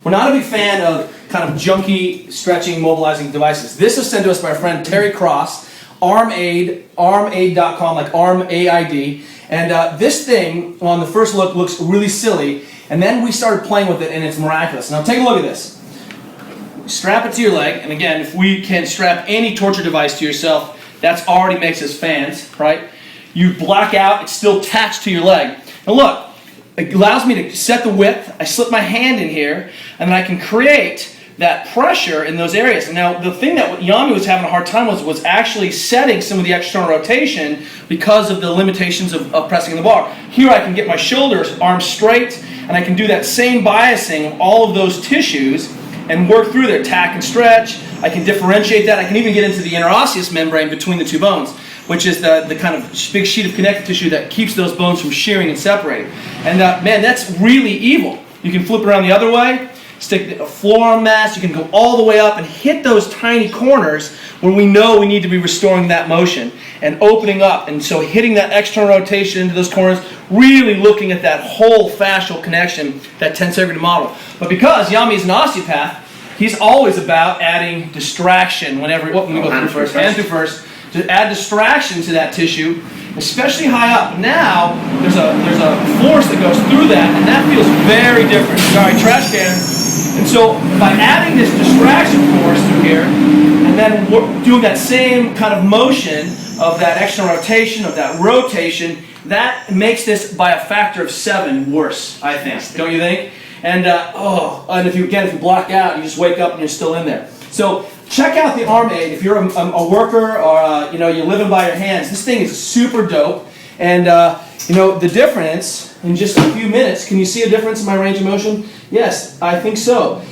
We're not a big fan of kind of junky, stretching, mobilizing devices. This was sent to us by our friend Terry Cross, Armaid, armaid.com, like Arm-A-I-D. And this thing, on the first look, looks really silly. And then we started playing with it, and it's miraculous. Now take a look at this. Strap it to your leg, and again, if we can strap any torture device to yourself, that already makes us fans, right? You black out, it's still attached to your leg. Now look, it allows me to set the width. I slip my hand in here, and then I can create that pressure in those areas. And now, the thing that Yami was having a hard time with was actually setting some of the external rotation because of the limitations of pressing the bar. Here I can get my shoulders, arms straight, and I can do that same biasing of all of those tissues and work through there, tack and stretch. I can differentiate that. I can even get into the interosseous membrane between the two bones, which is the kind of big sheet of connective tissue that keeps those bones from shearing and separating. And man, that's really evil. You can flip around the other way, stick a forearm mass, you can go all the way up and hit those tiny corners when we know we need to be restoring that motion and opening up. And so hitting that external rotation into those corners, really looking at that whole fascial connection, that tensegrity model. But because Yami is an osteopath, he's always about adding distraction whenever, we go through first, hand through first, to add distraction to that tissue, especially high up. Now, there's a force that goes through that, and that feels very different. Sorry, trash can. And so, by adding this distraction force through here, and then doing that same kind of motion of that external rotation, of that rotation, that makes this by a factor of 7 worse, I think. Don't you think? And and if you block out, you just wake up and you're still in there. So check out the Armaid if you're a worker or you're living by your hands. This thing is super dope. And the difference in just a few minutes. Can you see a difference in my range of motion? Yes, I think so.